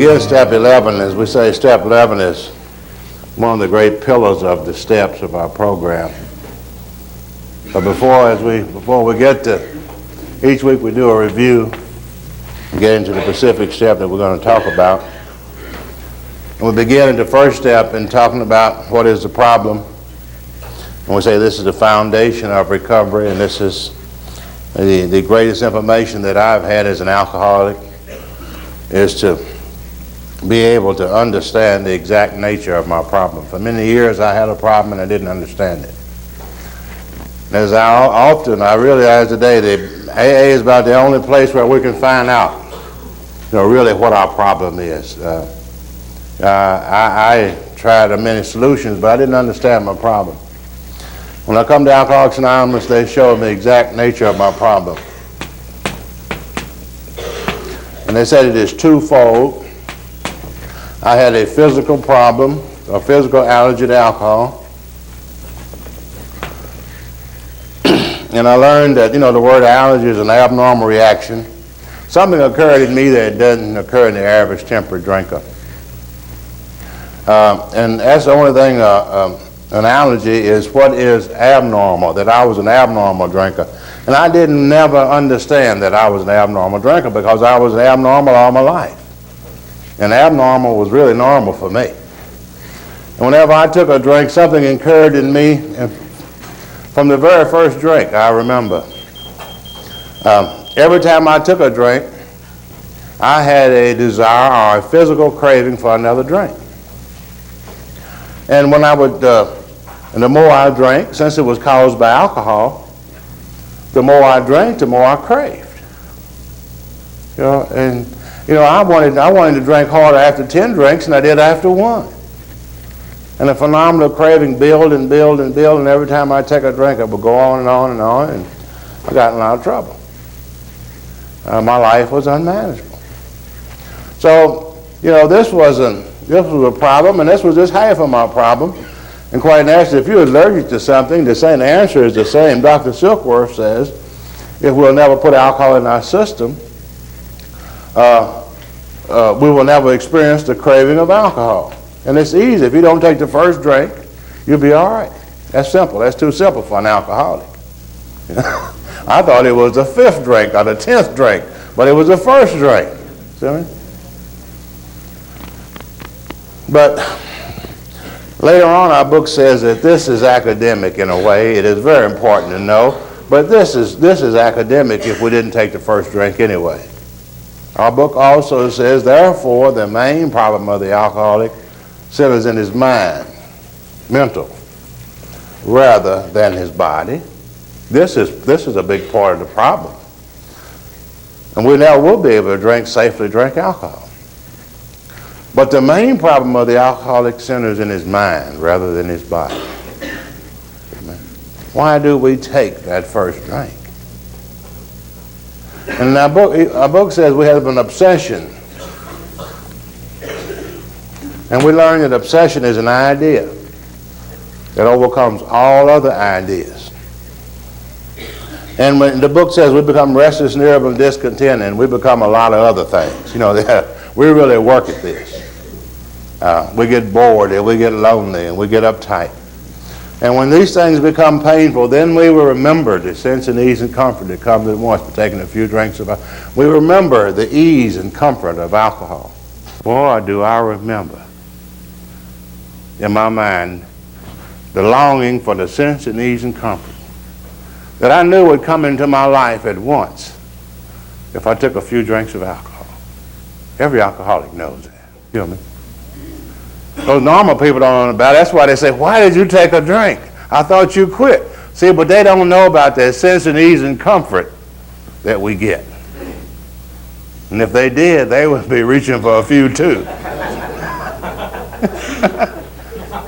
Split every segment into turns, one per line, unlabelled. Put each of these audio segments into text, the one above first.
begin step 11, as we say, step 11 is one of the great pillars of the steps of our program. But before we get to, each week we do a review and get into the specific step that we're going to talk about. And we begin at the first step in talking about what is the problem. And we say this is the foundation of recovery, and this is the greatest information that I've had as an alcoholic, is to be able to understand the exact nature of my problem. For many years I had a problem and I didn't understand it. As I realize today that AA is about the only place where we can find out, really what our problem is. I tried many solutions, but I didn't understand my problem. When I come to Alcoholics Anonymous, they show me the exact nature of my problem. And they said it is twofold. I had a physical problem, a physical allergy to alcohol. And I learned that, the word allergy is an abnormal reaction. Something occurred in me that doesn't occur in the average temperate drinker. And that's the only thing, an allergy is what is abnormal, that I was an abnormal drinker. And I didn't never understand that I was an abnormal drinker because I was abnormal all my life. And abnormal was really normal for me. And whenever I took a drink, something occurred in me. And from the very first drink, I remember, every time I took a drink, I had a desire or a physical craving for another drink. And when I would, and the more I drank, since it was caused by alcohol, the more I drank, the more I craved. I wanted to drink harder after 10 drinks than I did after one. And the phenomenal craving build and build and build, and every time I take a drink, it would go on and on and on, and I got in a lot of trouble. My life was unmanageable. So, this was a problem, and this was just half of my problem. And quite naturally, if you're allergic to something, the same answer is the same. Dr. Silkworth says, if we'll never put alcohol in our system, we will never experience the craving of alcohol. And it's easy. If you don't take the first drink, you'll be all right. That's simple. That's too simple for an alcoholic. I thought it was the 5th drink or the 10th drink, but it was the first drink. See me? But later on, our book says that this is academic in a way. It is very important to know, but this is academic if we didn't take the first drink anyway. Our book also says, therefore, the main problem of the alcoholic centers in his mind, mental, rather than his body. This is a big part of the problem. And we now will be able to safely drink alcohol. But the main problem of the alcoholic centers in his mind rather than his body. Why do we take that first drink? And our book says we have an obsession. And we learn that obsession is an idea that overcomes all other ideas. And when the book says we become restless, irritable, and discontent, and we become a lot of other things. We really work at this. We get bored, and we get lonely, and we get uptight. And when these things become painful, then we will remember the sense and ease and comfort that comes at once by taking a few drinks of alcohol. We remember the ease and comfort of alcohol. Boy, do I remember in my mind the longing for the sense and ease and comfort that I knew would come into my life at once if I took a few drinks of alcohol. Every alcoholic knows that. You know me? Those normal people don't know about it. That's why they say, why did you take a drink? I thought you quit. See, but they don't know about that sense and ease and comfort that we get. And if they did, they would be reaching for a few too.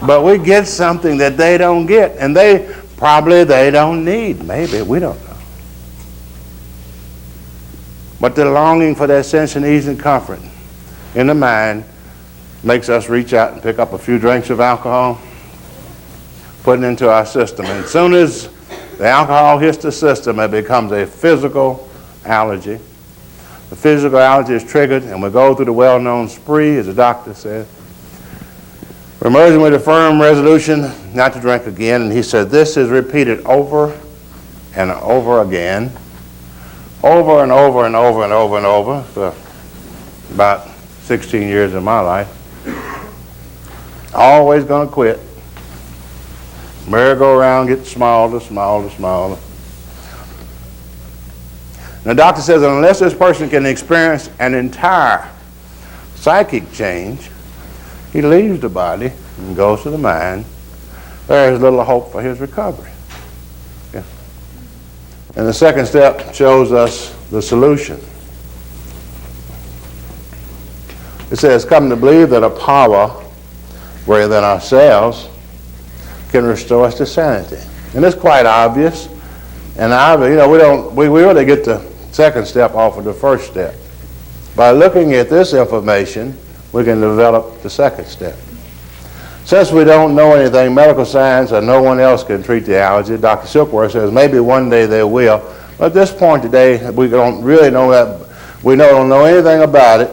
But we get something that they don't get, and they don't need. Maybe, we don't know. But the longing for that sense and ease and comfort in the mind makes us reach out and pick up a few drinks of alcohol, put it into our system. And as soon as the alcohol hits the system, it becomes a physical allergy. the physical allergy is triggered, and we go through the well-known spree, as the doctor said. We're emerging with a firm resolution not to drink again, and he said this is repeated over and over again, over and over and over and over and over for about 16 years of my life. Always going to quit. Merry-go-round gets smaller, smaller, smaller. And the doctor says that unless this person can experience an entire psychic change, he leaves the body and goes to the mind. There is little hope for his recovery. Yeah. And the second step shows us the solution. It says, come to believe that a power greater than ourselves can restore us to sanity. And it's quite obvious. And we really get the second step off of the first step. By looking at this information, we can develop the second step. Since we don't know anything, medical science or no one else can treat the allergy. Dr. Silkworth says maybe one day they will. But at this point today, we don't really know that. We don't know anything about it,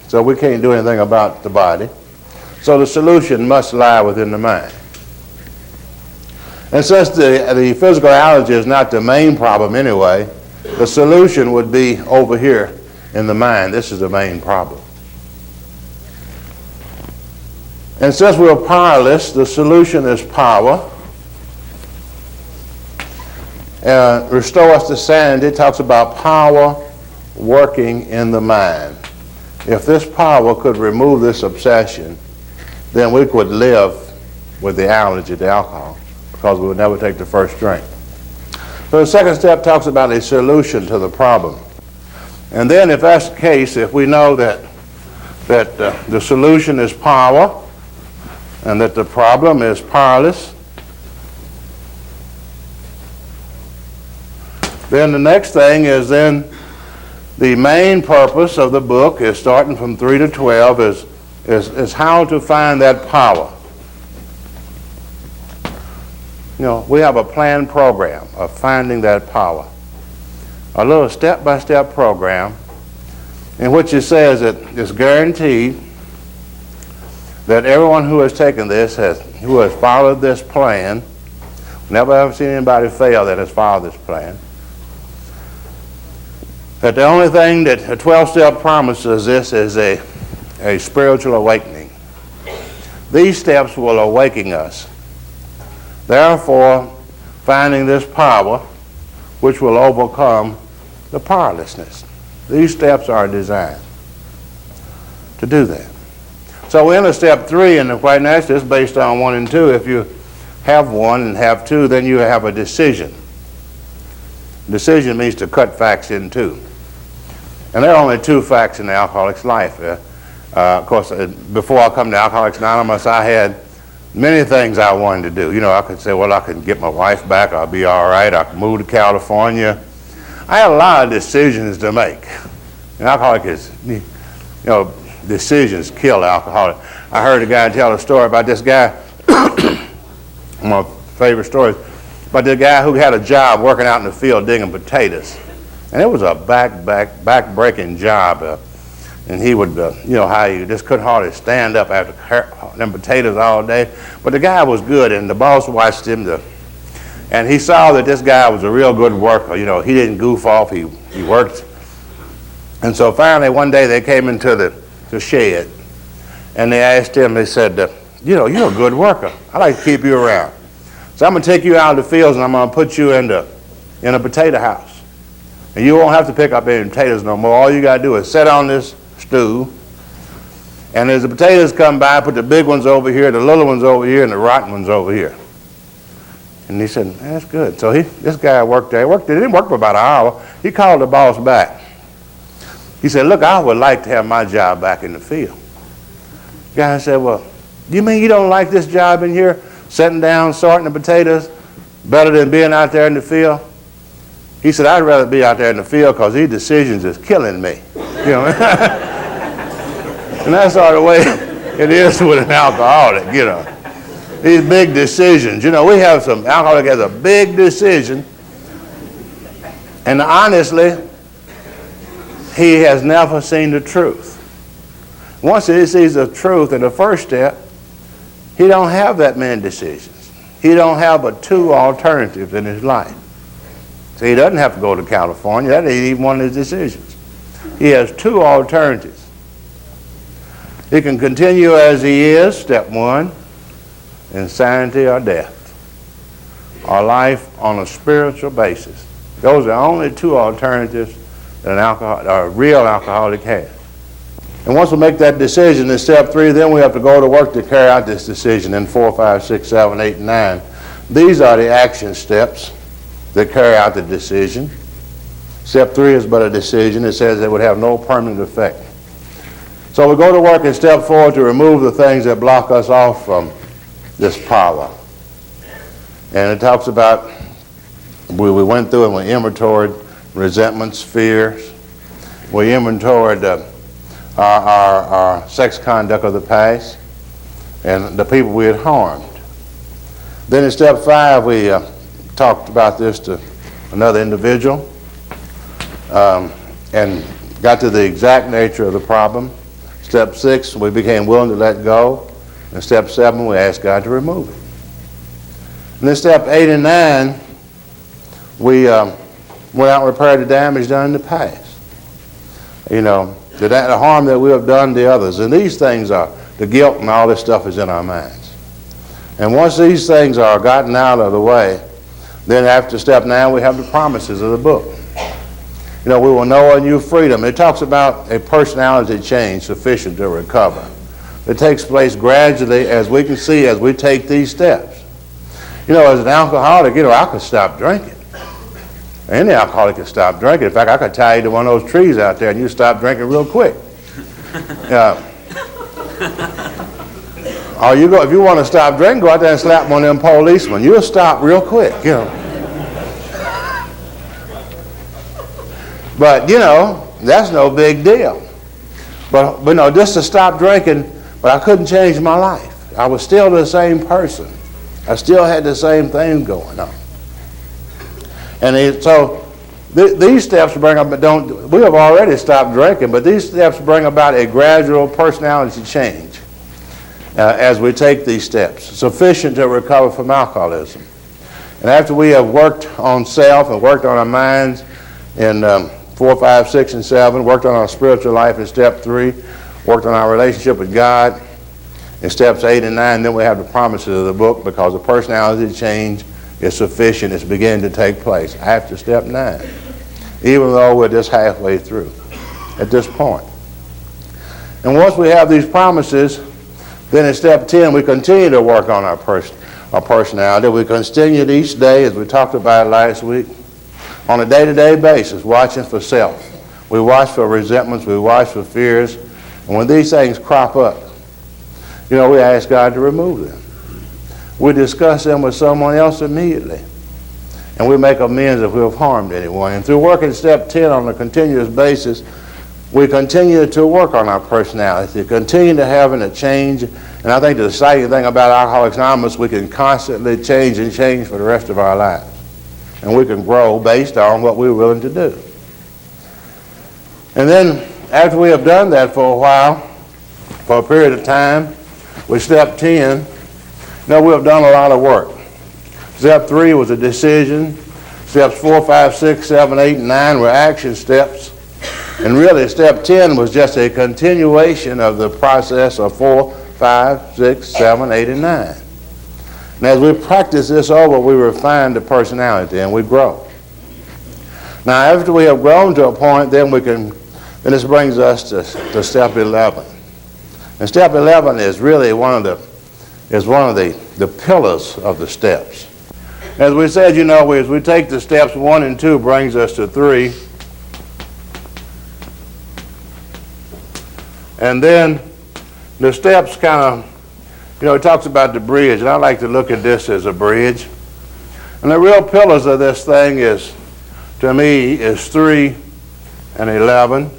so we can't do anything about the body. So the solution must lie within the mind. And since the physical allergy is not the main problem anyway, the solution would be over here in the mind. This is the main problem. And since we're powerless, the solution is power. Restore us to sanity. It talks about power working in the mind. If this power could remove this obsession, then we could live with the allergy to alcohol, because we would never take the first drink. So the second step talks about a solution to the problem. And then if that's the case, if we know that the solution is power and that the problem is powerless, then the next thing is then the main purpose of the book is starting from 3 to 12 is how to find that power. We have a planned program of finding that power. A little step-by-step program in which it says that it's guaranteed that everyone who has taken this, who has followed this plan, never ever seen anybody fail that has followed this plan, that the only thing that a 12-step promises this is a spiritual awakening. These steps will awaken us. Therefore, finding this power which will overcome the powerlessness. These steps are designed to do that. So we're into step 3, and quite naturally, it's based on 1 and 2. If you have 1 and have 2, then you have a decision. Decision means to cut facts in two. And there are only 2 facts in the alcoholic's life. Of course, before I come to Alcoholics Anonymous, I had many things I wanted to do. I could say, well, I can get my wife back, I'll be all right, I can move to California. I had a lot of decisions to make. An alcoholic is, decisions kill alcoholic. I heard a guy tell a story about this guy, one of my favorite stories, about the guy who had a job working out in the field digging potatoes. And it was a back-breaking job. And he would, how you just couldn't hardly stand up after them potatoes all day. But the guy was good, and the boss watched him, and he saw that this guy was a real good worker. He didn't goof off, he worked. And so finally one day they came into the shed, and they asked him, they said, you're a good worker. I'd like to keep you around. So I'm going to take you out of the fields, and I'm going to put you in a potato house. And you won't have to pick up any potatoes no more. All you got to do is sit on this stew, and as the potatoes come by, put the big ones over here, the little ones over here, and the rotten ones over here. And he said, that's good. So this guy worked there. He didn't work for about an hour. He called the boss back. He said, look, I would like to have my job back in the field. The guy said, well, you mean you don't like this job in here, sitting down, sorting the potatoes, better than being out there in the field? He said, I'd rather be out there in the field because these decisions is killing me. And that's sort of the way it is with an alcoholic, These big decisions. We have some alcoholic has a big decision, and honestly, he has never seen the truth. Once he sees the truth in the first step, he don't have that many decisions. He don't have but two alternatives in his life. So he doesn't have to go to California. That ain't even one of his decisions. He has two alternatives. He can continue as he is, step one, insanity or death, or life on a spiritual basis. Those are the only two alternatives that a real alcoholic has. And once we make that decision in step three, then we have to go to work to carry out this decision in 4, 5, 6, 7, 8, and 9. These are the action steps that carry out the decision. Step 3 is but a decision. It says it would have no permanent effect. So we go to work in step 4 to remove the things that block us off from this power. And it talks about, we went through and we inventoried resentments, fears. We inventoried our sex conduct of the past and the people we had harmed. Then in step 5, we talked about this to another individual and got to the exact nature of the problem. Step 6, we became willing to let go. And step 7, we asked God to remove it. And then step 8 and 9, we went out and repaired the damage done in the past. You know, the harm that we have done to others. And these things are, the guilt and all this stuff is in our minds. And once these things are gotten out of the way, then after step 9, we have the promises of the book. You know, we will know a new freedom. It talks about a personality change sufficient to recover. It takes place gradually, as we can see, as we take these steps. You know, as an alcoholic, you know, I could stop drinking. Any alcoholic can stop drinking. In fact, I could tie you to one of those trees out there and you stop drinking real quick. Or if you want to stop drinking, go out there and slap one of them policemen. You'll stop real quick, you know. But, you know, that's no big deal. But you know, just to stop drinking, but I couldn't change my life. I was still the same person. I still had the same thing going on. And so these steps bring up, we have already stopped drinking, but these steps bring about a gradual personality change as we take these steps, sufficient to recover from alcoholism. And after we have worked on self and worked on our minds in 4, 5, 6, and 7, worked on our spiritual life in step 3, worked on our relationship with God in steps 8 and 9, then we have the promises of the book, because the personality change is sufficient. It's beginning to take place after step 9, even though we're just halfway through at this point. And once we have these promises, then in step 10, we continue to work on our personality. We continue each day, as we talked about last week, on a day-to-day basis, watching for self. We watch for resentments, we watch for fears, and when these things crop up, you know, we ask God to remove them. We discuss them with someone else immediately, and we make amends if we have harmed anyone. And through working step 10 on a continuous basis, we continue to work on our personality, continue to having a change. And I think the exciting thing about Alcoholics Anonymous, we can constantly change and change for the rest of our lives. And we can grow based on what we're willing to do. And then after we have done that for a while, for a period of time, with step 10, now we have done a lot of work. Step 3 was a decision. Steps 4, 5, 6, 7, 8, and 9 were action steps. And really, step 10 was just a continuation of the process of 4, 5, 6, 7, 8, and 9. And as we practice this over, we refine the personality and we grow. Now, after we have grown to a point, then this brings us to step 11. And step 11 is really one of the pillars of the steps. As we said, you know, as we take the steps 1 and 2, brings us to 3. And then the steps kind of, you know, it talks about the bridge, and I like to look at this as a bridge. And the real pillars of this thing is, to me, is 3 and 11.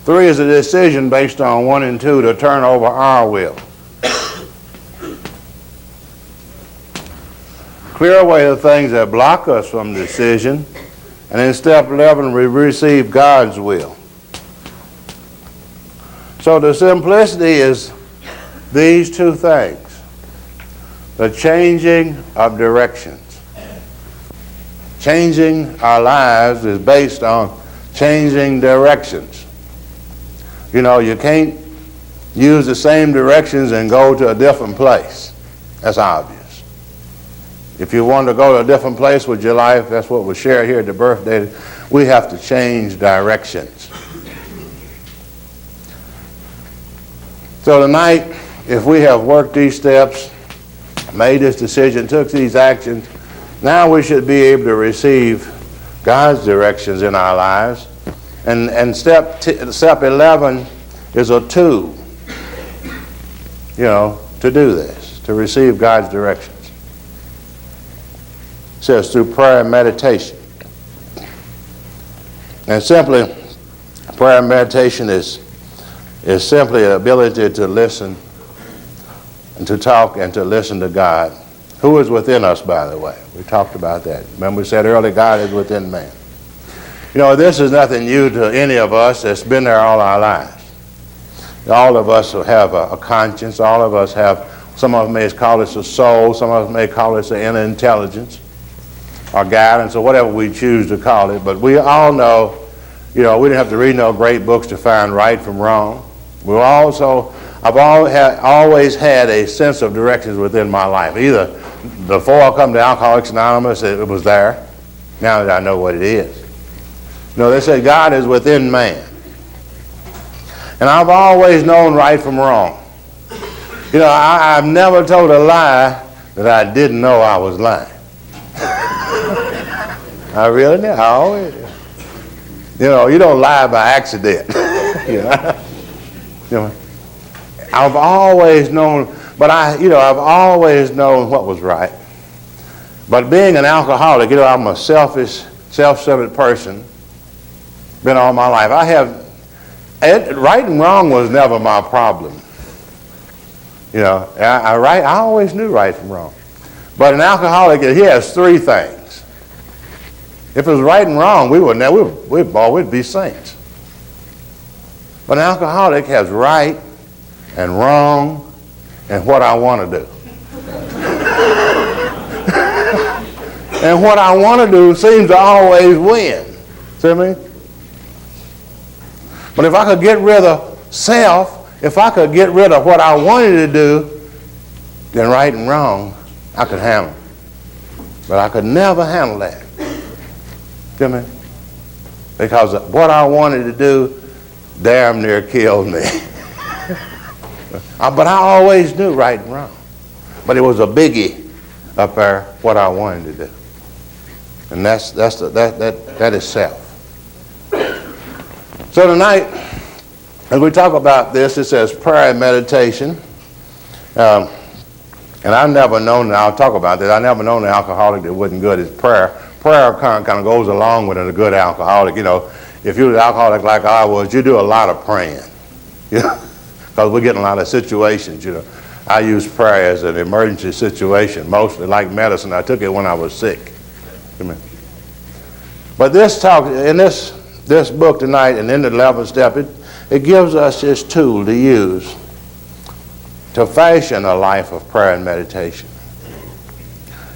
3 is a decision based on 1 and 2 to turn over our will. Clear away the things that block us from decision And in step 11, we receive God's will. So the simplicity is these two things. The changing of directions. Changing our lives is based on changing directions. You know, you can't use the same directions and go to a different place. That's obvious. If you want to go to a different place with your life, that's what we share here at the birthday, we have to change directions. So tonight, if we have worked these steps, made this decision, took these actions, now we should be able to receive God's directions in our lives. And step 11 is a tool, you know, to do this, to receive God's directions. It says through prayer and meditation. And simply, prayer and meditation is simply the ability to listen and to talk and to listen to God, who is within us, by the way. We talked about that. Remember we said earlier, God is within man. You know, this is nothing new to any of us that's been there all our lives. All of us have a conscience. All of us have, some of us may call this a soul, some of us may call this an inner intelligence or guidance or whatever we choose to call it. But we all know, you know, we didn't have to read no great books to find right from wrong. I've always had a sense of directions within my life. Either before I come to Alcoholics Anonymous, it was there. Now that I know what it is. You know, they say God is within man. And I've always known right from wrong. You know, I've never told a lie that I didn't know I was lying. I really did. I always did. You know, you don't lie by accident. You know, I've always known, but I've always known what was right. But being an alcoholic, you know, I'm a selfish, self-centered person. Been all my life. Right and wrong was never my problem. You know, I always knew right from wrong. But an alcoholic, he has three things. If it was right and wrong, we'd be saints. But an alcoholic has right and wrong and what I want to do. And what I want to do seems to always win. See what I mean? But if I could get rid of self, if I could get rid of what I wanted to do, then right and wrong, I could handle. But I could never handle that. See what I mean? Because what I wanted to do damn near killed me. But I always knew right and wrong. But it was a biggie up there, what I wanted to do. And that is self. So tonight, as we talk about this, it says prayer and meditation. And I've never known, and I'll talk about that, I've never known an alcoholic that wasn't good at prayer. Prayer kind of goes along with a good alcoholic. You know, if you're an alcoholic like I was, you do a lot of praying. You know, because we're getting a lot of situations, you know. I use prayer as an emergency situation, mostly like medicine. I took it when I was sick. But this talk, in this book tonight and in the 11th step, it gives us this tool to use to fashion a life of prayer and meditation.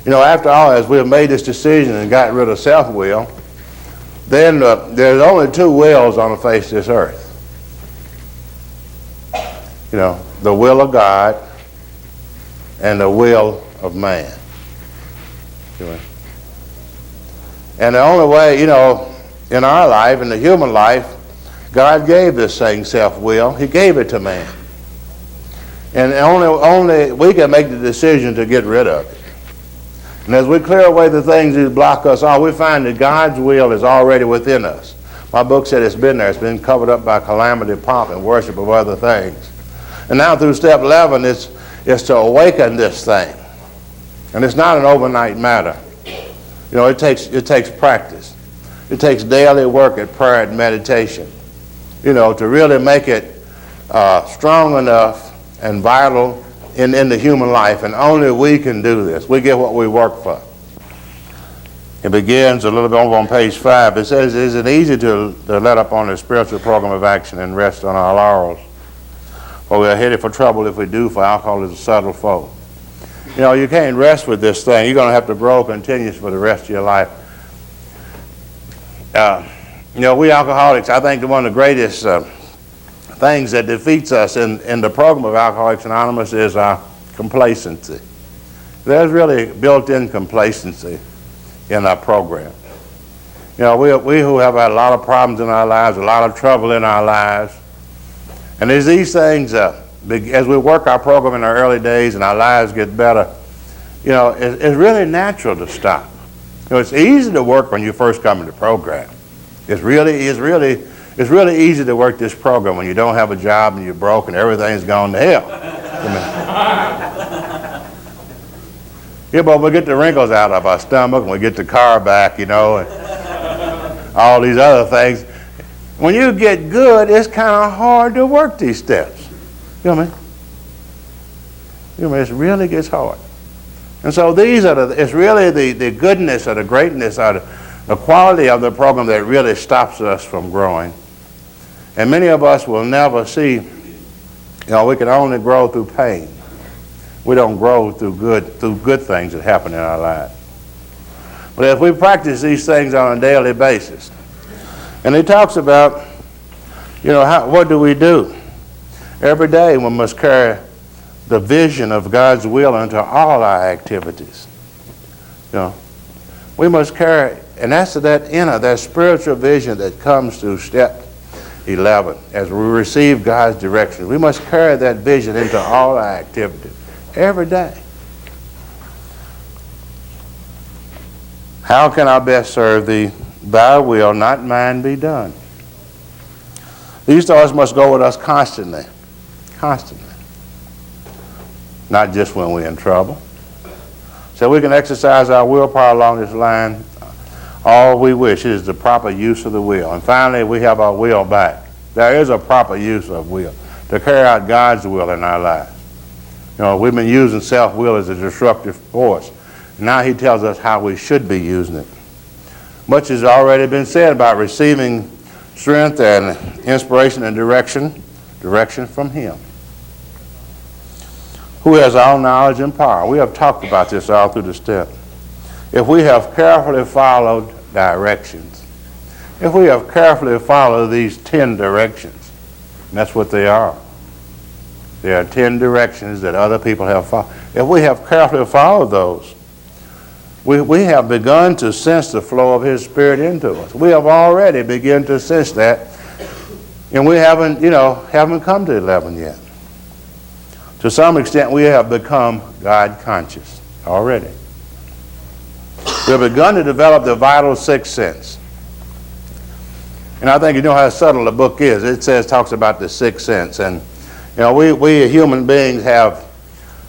You know, after all, as we have made this decision and got rid of self-will, then there's only two wills on the face of this earth. You know, the will of God and the will of man. And the only way, you know, in our life, in the human life, God gave this thing self-will. He gave it to man. And only we can make the decision to get rid of it. And as we clear away the things that block us off, we find that God's will is already within us. My book said it's been there. It's been covered up by calamity, pomp, and worship of other things. And now through step 11, it's to awaken this thing. And it's not an overnight matter. You know, it takes practice. It takes daily work at prayer and meditation, you know, to really make it strong enough and vital in the human life. And only we can do this. We get what we work for. It begins a little bit over on page 5. It says, is it easy to let up on the spiritual program of action and rest on our laurels? For we are headed for trouble if we do, for alcohol is a subtle foe. You know, you can't rest with this thing. You're going to have to grow continuously for the rest of your life. You know, we alcoholics, I think one of the greatest things that defeats us in the program of Alcoholics Anonymous is our complacency. There's really built-in complacency in our program. You know, we who have had a lot of problems in our lives, a lot of trouble in our lives, and there's these things, as we work our program in our early days and our lives get better, you know, it's really natural to stop. You know, it's easy to work when you first come to the program. It's really easy to work this program when you don't have a job and you're broke and everything's gone to hell. Yeah, but we get the wrinkles out of our stomach and we get the car back, you know, and all these other things. When you get good, it's kind of hard to work these steps. You know what I mean? You know, it really gets hard. And so it's really the goodness or the greatness or the quality of the program that really stops us from growing. And many of us will never see, you know, we can only grow through pain. We don't grow through good things that happen in our lives. But if we practice these things on a daily basis, and he talks about, you know, what do we do? Every day we must carry the vision of God's will into all our activities. You know, we must carry, and that's that spiritual vision that comes through step 11. As we receive God's direction, we must carry that vision into all our activities every day. How can I best serve thee? Thy will, not mine, be done. These thoughts must go with us constantly. Constantly. Not just when we're in trouble. So we can exercise our willpower along this line all we wish. It is the proper use of the will. And finally, we have our will back. There is a proper use of will to carry out God's will in our lives. You know, we've been using self-will as a destructive force. Now he tells us how we should be using it. Much has already been said about receiving strength and inspiration and direction from him, who has all knowledge and power. We have talked about this all through the step. If we have carefully followed directions, if we have carefully followed these 10 directions, and that's what they are. There are 10 directions that other people have followed. If we have carefully followed those, we have begun to sense the flow of his Spirit into us. We have already begun to sense that, and we haven't come to 11 yet. To some extent, we have become God conscious already. We have begun to develop the vital sixth sense. And I think you know how subtle the book is. It talks about the sixth sense. And you know, we human beings have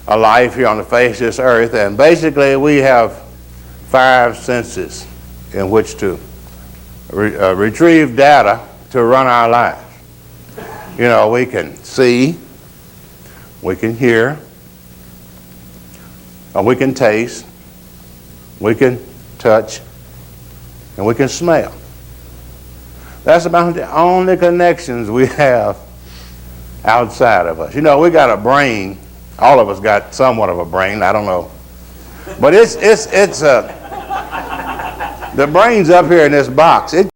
a life here on the face of this earth, and basically we have 5 senses in which to retrieve data to run our lives. You know, we can see, we can hear, we can taste, we can touch, and we can smell. That's about the only connections we have outside of us. You know, we got a brain. All of us got somewhat of a brain. I don't know, but the brain's up here in this box. It